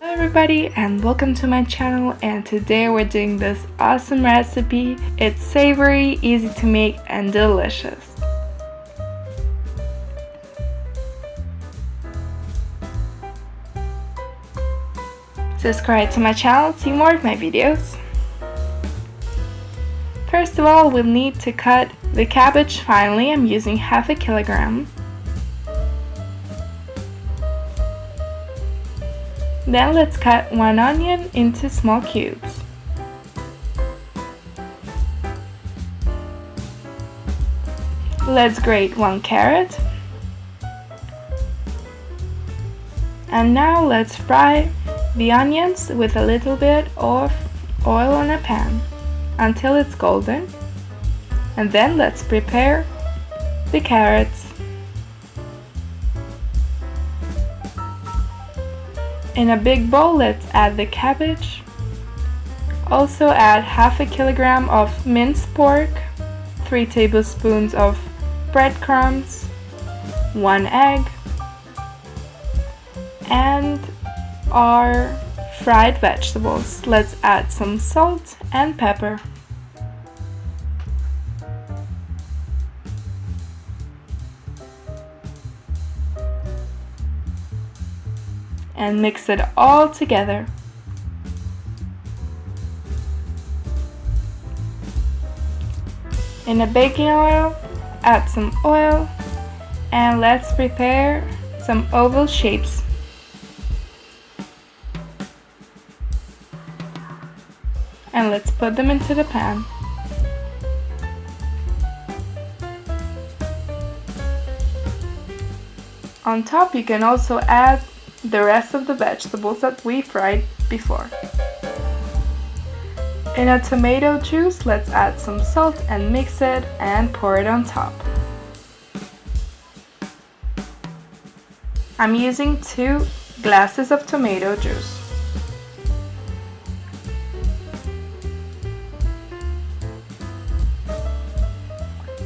Hello everybody and welcome to my channel, and today we're doing this awesome recipe. It's savory, easy to make and delicious. Subscribe to my channel to see more of my videos. First of all, we'll need to cut the cabbage finely. I'm using half a kilogram. Then let's cut one onion into small cubes. Let's grate one carrot. And now let's fry the onions with a little bit of oil on a pan until it's golden. And then let's prepare the carrots. In a big bowl, let's add the cabbage. Also add half a kilogram of minced pork, 3 tablespoons of breadcrumbs, 1 egg, and our fried vegetables. Let's add some salt and pepper. And mix it all together. In a baking oil, add some oil and let's prepare some oval shapes. And let's put them into the pan. On top you can also add the rest of the vegetables that we fried before. In a tomato juice, let's add some salt and mix it and pour it on top. I'm using 2 glasses of tomato juice.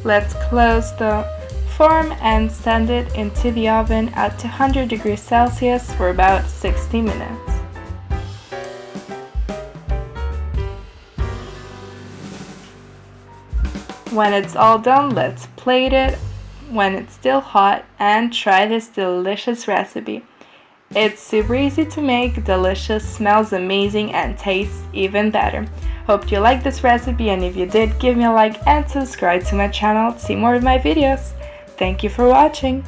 Let's close the form and send it into the oven at 200 degrees Celsius for about 60 minutes. When it's all done, let's plate it when it's still hot and try this delicious recipe. It's super easy to make, delicious, smells amazing, and tastes even better. Hope you liked this recipe, and if you did, give me a like and subscribe to my channel to see more of my videos. Thank you for watching.